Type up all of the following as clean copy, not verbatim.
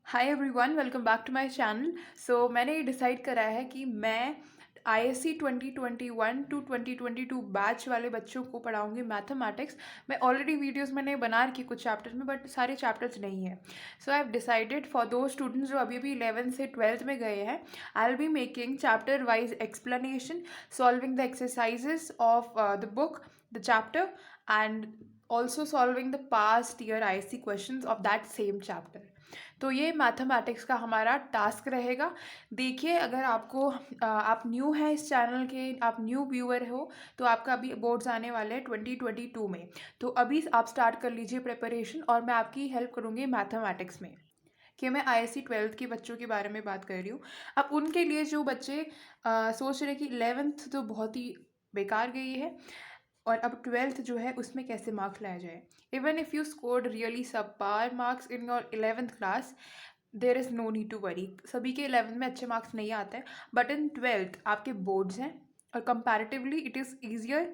Hi everyone, welcome back to my channel. मैंने ये decide करा है कि मैं आईएससी 2021 टू 2022 बैच वाले बच्चों को पढ़ाऊंगी मैथमेटिक्स। मैं ऑलरेडी वीडियोस मैंने बना रखी कुछ चैप्टर्स में, बट सारे चैप्टर्स नहीं है। सो आई हैव डिसाइडेड फॉर दो स्टूडेंट्स जो अभी अभी 11th से 12th में गए हैं, I will be making chapter wise explanation, solving the exercises of the book, the chapter, and also solving the past year ISC questions of that same chapter. तो ये मैथमेटिक्स का हमारा टास्क रहेगा। देखिए, अगर आप न्यू हैं इस चैनल के, आप न्यू व्यूअर हो, तो आपका अभी बोर्ड्स आने वाले हैं 2022 में। तो अभी आप स्टार्ट कर लीजिए प्रिपरेशन, और मैं आपकी हेल्प करूँगी मैथमेटिक्स में। कि मैं आईएससी 12th के बच्चों के बारे में बात कर रही हूँ। अब उनके लिए जो बच्चे सोच रहे कि 11th तो बहुत ही बेकार गई है, और अब 12th जो है उसमें कैसे मार्क्स लाया जाए। Even if you scored really sub par marks in your 11th class, there is no need to worry. सभी के 11th में अच्छे मार्क्स नहीं आते हैं, बट इन 12th आपके बोर्ड्स हैं, और comparatively it is easier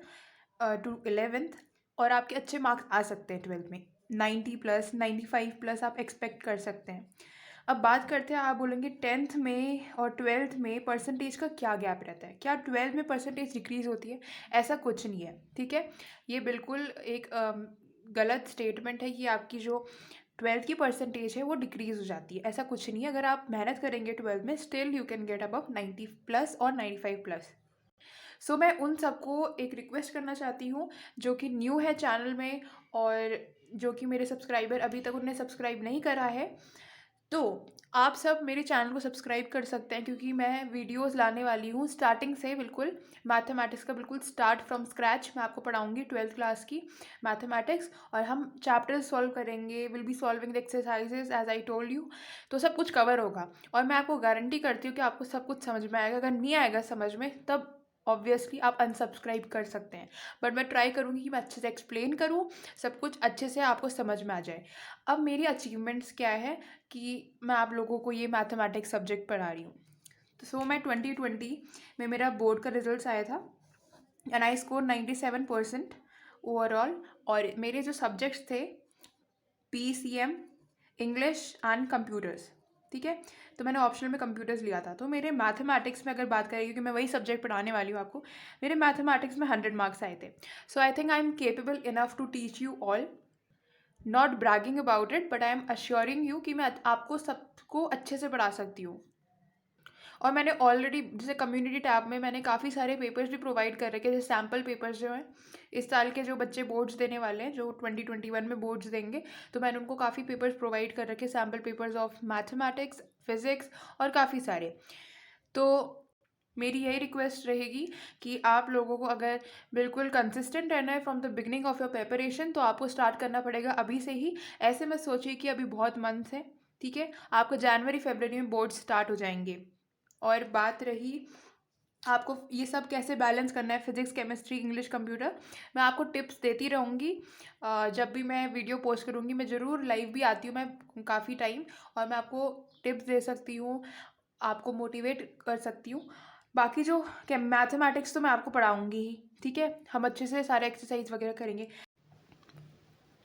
to 11th, और आपके अच्छे मार्क्स आ सकते हैं 12th में। 90 प्लस, 95 प्लस आप एक्सपेक्ट कर सकते हैं। अब बात करते हैं, आप बोलेंगे 10th में और 12th में परसेंटेज का क्या गैप रहता है, क्या 12th में परसेंटेज डिक्रीज़ होती है? ऐसा कुछ नहीं है, ठीक है। ये बिल्कुल एक गलत स्टेटमेंट है कि आपकी जो 12th की परसेंटेज है वो डिक्रीज़ हो जाती है। ऐसा कुछ नहीं है। अगर आप मेहनत करेंगे 12th में, still you can get above 90 plus और 95 प्लस। मैं उन सबको एक रिक्वेस्ट करना चाहती हूँ जो कि न्यू है चैनल में, और जो कि मेरे सब्सक्राइबर अभी तक उन्हें सब्सक्राइब नहीं करा है। तो आप सब मेरे चैनल को सब्सक्राइब कर सकते हैं, क्योंकि मैं वीडियोस लाने वाली हूँ स्टार्टिंग से, बिल्कुल मैथमेटिक्स का बिल्कुल स्टार्ट फ्रॉम स्क्रैच मैं आपको पढ़ाऊँगी 12th क्लास की मैथमेटिक्स। और हम चैप्टर्स सॉल्व करेंगे, will be solving the exercises as I told you. तो सब कुछ कवर होगा, और मैं आपको गारंटी करती हूँ कि आपको सब कुछ समझ में आएगा। अगर नहीं आएगा समझ में, तब ऑब्वियसली आप अनसब्सक्राइब कर सकते हैं, बट मैं ट्राई करूँगी कि मैं अच्छे से एक्सप्लेन करूँ, सब कुछ अच्छे से आपको समझ में आ जाए। अब मेरी अचीवमेंट्स क्या है कि मैं आप लोगों को ये मैथमेटिक्स सब्जेक्ट पढ़ा रही हूँ। मैं 2020 में मेरा बोर्ड का रिजल्ट्स आया था, एंड आई स्कोर 97% ओवरऑल। और मेरे जो सब्जेक्ट्स थे, पीसीएम, इंग्लिश एंड कंप्यूटर्स, ठीक है। तो मैंने ऑप्शनल में कंप्यूटर्स लिया था। तो मेरे मैथमेटिक्स में अगर बात करें, क्योंकि मैं वही सब्जेक्ट पढ़ाने वाली हूँ आपको, मेरे मैथमेटिक्स में 100 मार्क्स आए थे। I think I am capable enough to teach you all, not bragging about it, but I am assuring you कि मैं आपको सबको अच्छे से पढ़ा सकती हूँ। और मैंने ऑलरेडी, जैसे कम्युनिटी टैब में मैंने काफ़ी सारे पेपर्स भी प्रोवाइड कर रखे हैं, जैसे सैम्पल पेपर्स जो हैं इस साल के, जो बच्चे बोर्ड्स देने वाले हैं, जो 2021 में बोर्ड्स देंगे, तो मैंने उनको काफ़ी पेपर्स प्रोवाइड कर रखे, sample papers of mathematics, physics, और काफ़ी सारे। तो मेरी यही रिक्वेस्ट रहेगी कि आप लोगों को अगर बिल्कुल कंसिस्टेंट रहना है from the beginning of your preparation, तो आपको स्टार्ट करना पड़ेगा अभी से ही। ऐसे में सोचिए कि अभी बहुत मंथ है, ठीक है। आपको जनवरी फरवरी में बोर्ड स्टार्ट हो जाएंगे। और बात रही आपको ये सब कैसे बैलेंस करना है, फिजिक्स, केमिस्ट्री, इंग्लिश, कंप्यूटर, मैं आपको टिप्स देती रहूँगी। जब भी मैं वीडियो पोस्ट करूँगी, मैं ज़रूर लाइव भी आती हूँ मैं काफ़ी टाइम, और मैं आपको टिप्स दे सकती हूँ, आपको मोटिवेट कर सकती हूँ। बाकी जो मैथमेटिक्स तो मैं आपको पढ़ाऊँगी ही, ठीक है। हम अच्छे से सारे एक्सरसाइज वगैरह करेंगे।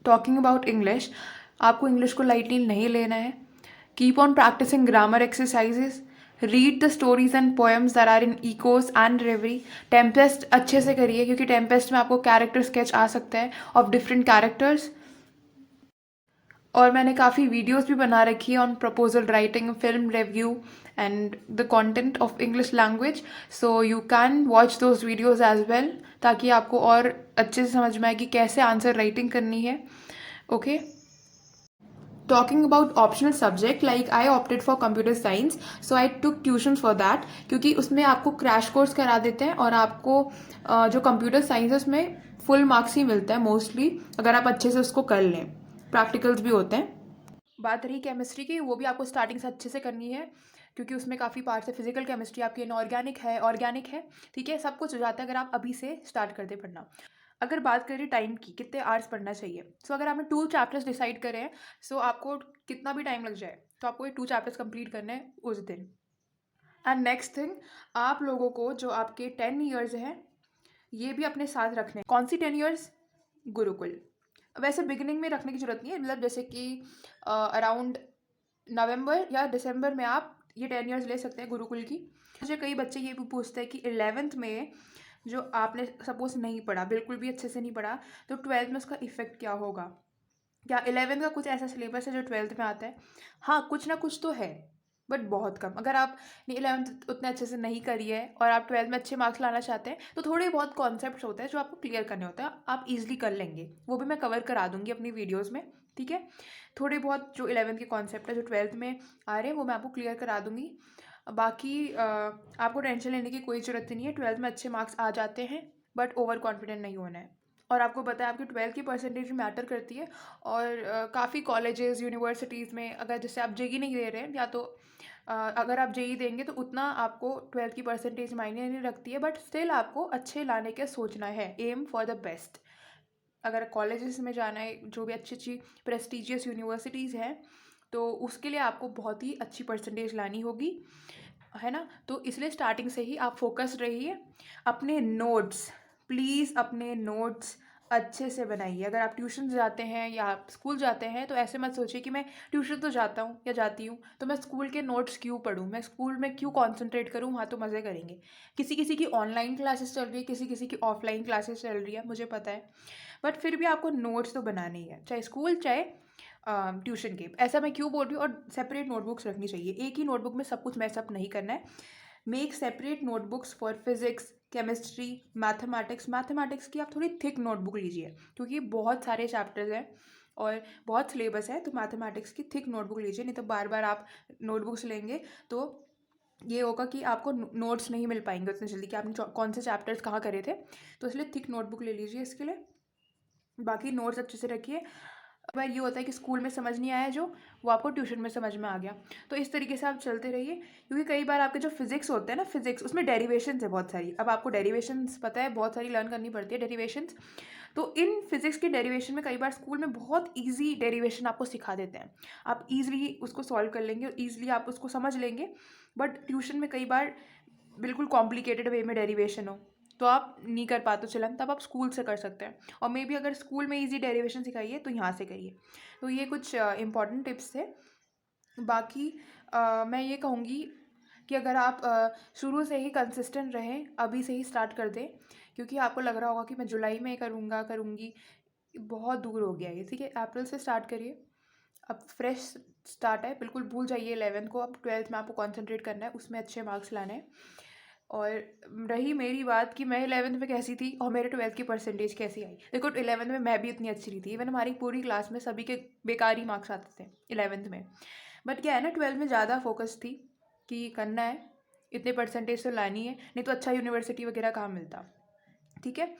टॉकिंग अबाउट इंग्लिश, आपको इंग्लिश को लाइटली नहीं लेना है। Keep on practising grammar exercises, read the stories and poems that are in Echoes and Reverie. Tempest अच्छे से करिए, क्योंकि टेम्पेस्ट में आपको कैरेक्टर स्केच आ सकता है ऑफ डिफरेंट कैरेक्टर्स। और मैंने काफ़ी वीडियोस भी बना रखी है on proposal writing, film review, and the content of English language. You can watch those videos as well, ताकि आपको और अच्छे से समझ में आए कि कैसे आंसर राइटिंग करनी है, okay. Talking about optional subject, like I opted for computer science, I took tuition for that, क्योंकि उसमें आपको क्रैश कोर्स करा देते हैं, और आपको जो कंप्यूटर साइंस है उसमें फुल मार्क्स ही मिलता है मोस्टली, अगर आप अच्छे से उसको कर लें। प्रैक्टिकल्स भी होते हैं। बात रही केमिस्ट्री की, वो भी आपको स्टार्टिंग से अच्छे से करनी है, क्योंकि उसमें काफ़ी पार्ट्स है। फिजिकल केमिस्ट्री आपकी इनऑर्गेनिक है, ऑर्गेनिक है, ठीक है। सब कुछ हो जाता है अगर आप अभी से स्टार्ट कर दे पढ़ना। अगर बात करें टाइम की, कितने आवर्स पढ़ना चाहिए, अगर आपने 2 चैप्टर्स डिसाइड करें हैं, आपको कितना भी टाइम लग जाए, तो आपको ये 2 चैप्टर्स कंप्लीट करने हैं उस दिन। एंड नेक्स्ट थिंग, आप लोगों को जो आपके 10 ईयर्स हैं, ये भी अपने साथ रखने हैं। कौन सी 10 ईयर्स? गुरुकुल। वैसे बिगिनिंग में रखने की ज़रूरत नहीं है, मतलब जैसे कि अराउंड नवंबर या दिसंबर में आप ये 10 ईयर्स ले सकते हैं गुरुकुल की। मुझे कई बच्चे ये भी पूछते हैं कि 11th में जो आपने सपोज़ नहीं पढ़ा, बिल्कुल भी अच्छे से नहीं पढ़ा, तो 12th में उसका इफ़ेक्ट क्या होगा? क्या 11th का कुछ ऐसा सिलेबस है जो 12th में आता है? हाँ, कुछ ना कुछ तो है, बट बहुत कम। अगर आपने 11th उतने अच्छे से नहीं करी है और आप 12th में अच्छे मार्क्स लाना चाहते हैं, तो थोड़े बहुत कॉन्सेप्ट्स होते हैं जो आपको क्लियर करने होते हैं, आप ईज़िली कर लेंगे। वो भी मैं कवर करा दूँगी अपनी वीडियोज़ में, ठीक है? थोड़े बहुत जो 11th के कॉन्सेप्ट है, जो 12th में आ रहे हैं, वो मैं आपको क्लियर करा दूँगी। बाकी आपको टेंशन लेने की कोई ज़रूरत नहीं है, 12th में अच्छे मार्क्स आ जाते हैं, बट ओवर कॉन्फिडेंट नहीं होना है। और आपको पता है आपकी 12th की परसेंटेज मैटर करती है, और काफ़ी कॉलेजेस यूनिवर्सिटीज़ में अगर जैसे आप जेईई नहीं दे रहे हैं, या तो अगर आप जेईई देंगे तो उतना आपको 12th की परसेंटेज मायने नहीं रखती है, बट स्टिल आपको अच्छे लाने का सोचना है, एम फॉर द बेस्ट। अगर कॉलेजेस में जाना है, जो भी अच्छी अच्छी प्रेस्टिजियस यूनिवर्सिटीज़ हैं, तो उसके लिए आपको बहुत ही अच्छी परसेंटेज लानी होगी, है ना? तो इसलिए स्टार्टिंग से ही आप फोकस रहिए। अपने नोट्स, प्लीज़ अपने नोट्स अच्छे से बनाइए। अगर आप ट्यूशन जाते हैं या आप स्कूल जाते हैं, तो ऐसे मत सोचिए कि मैं ट्यूशन तो जाता हूँ या जाती हूँ, तो मैं स्कूल के नोट्स क्यों पढूँ, मैं स्कूल में क्यों कॉन्सेंट्रेट करूँ, वहाँ तो मज़े करेंगे। किसी किसी की ऑनलाइन क्लासेस चल रही है, किसी किसी की ऑफलाइन क्लासेस चल रही है, मुझे पता है, बट फिर भी आपको नोट्स तो बनाने ही है, चाहे स्कूल चाहे ट्यूशन के। ऐसा मैं क्यों बोल रही हूँ, और सेपरेट नोटबुक्स रखनी चाहिए, एक ही नोटबुक में सब कुछ मैसअप नहीं करना है। Make separate notebooks for physics, chemistry, mathematics. Mathematics की आप थोड़ी थिक नोटबुक लीजिए, क्योंकि बहुत सारे चैप्टर्स हैं और बहुत सिलेबस है, तो मैथमेटिक्स की थिक नोटबुक लीजिए, नहीं तो बार बार आप नोटबुक्स लेंगे तो ये होगा कि आपको नोट्स नहीं मिल पाएंगे उतनी जल्दी कि आपने कौन से चैप्टर्स कहाँ करे थे। तो इसलिए थिक नोटबुक ले लीजिए इसके लिए। बाकी नोट्स अच्छे से रखिए। बार ये होता है कि स्कूल में समझ नहीं आया जो, वो आपको ट्यूशन में समझ में आ गया, तो इस तरीके से आप चलते रहिए। क्योंकि कई बार आपके जो फिजिक्स होते हैं ना, फिजिक्स उसमें डेरिवेशंस है बहुत सारी। अब आपको डेरिवेशंस पता है, बहुत सारी लर्न करनी पड़ती है डेरिवेशंस। तो इन फिजिक्स के डेरिवेशन में कई बार स्कूल में बहुत ईजी डेरिवेशन आपको सिखा देते हैं, आप ईजिली उसको सॉल्व कर लेंगे, ईजिली आप उसको समझ लेंगे। बट ट्यूशन में कई बार बिल्कुल कॉम्प्लिकेटेड वे में डेरिवेशन हो, तो आप नहीं कर पाते चलन, तब आप स्कूल से कर सकते हैं। और मे बी अगर स्कूल में इजी डेरिवेशन सिखाइए तो यहाँ से करिए। तो ये कुछ इंपॉर्टेंट टिप्स थे। बाकी मैं ये कहूँगी कि अगर आप शुरू से ही कंसिस्टेंट रहें, अभी से ही स्टार्ट कर दें, क्योंकि आपको लग रहा होगा कि मैं जुलाई में करूँगा करूँगी, बहुत दूर हो गया ये, ठीक है? अप्रैल से स्टार्ट करिए। अब फ्रेश स्टार्ट है, बिल्कुल भूल जाइए 11th को, अब 12th में आपको कॉन्सेंट्रेट करना है, उसमें अच्छे मार्क्स लाने हैं। और रही मेरी बात कि मैं 11th में कैसी थी और मेरे 12th की परसेंटेज कैसी आई, देखो 11th में मैं भी इतनी अच्छी नहीं थी, इवन हमारी पूरी क्लास में सभी के बेकार ही मार्क्स आते थे 11th में। बट क्या है ना, 12th में ज़्यादा फोकस थी कि करना है, इतने परसेंटेज तो लानी है, नहीं तो अच्छा यूनिवर्सिटी वगैरह कहाँ मिलता, ठीक है?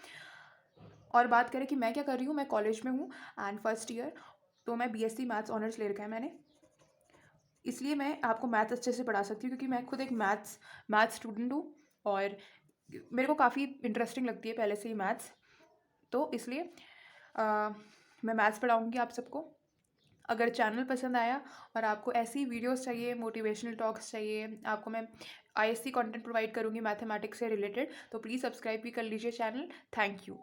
और बात करें कि मैं क्या कर रही हूँ, मैं कॉलेज में हूँ एंड फर्स्ट ईयर, तो मैं बीएससी मैथ्स ऑनर्स ले रखा है मैंने, इसलिए मैं आपको मैथ्स अच्छे से पढ़ा सकती हूँ, क्योंकि मैं खुद एक मैथ्स स्टूडेंट हूँ और मेरे को काफ़ी इंटरेस्टिंग लगती है पहले से ही मैथ्स, तो इसलिए मैं मैथ्स पढ़ाऊँगी आप सबको। अगर चैनल पसंद आया और आपको ऐसी वीडियोस चाहिए, मोटिवेशनल टॉक्स चाहिए, आपको मैं आईएससी कंटेंट प्रोवाइड करूँगी मैथमेटिक्स से रिलेटेड, तो प्लीज़ सब्सक्राइब भी कर लीजिए चैनल। Thank you.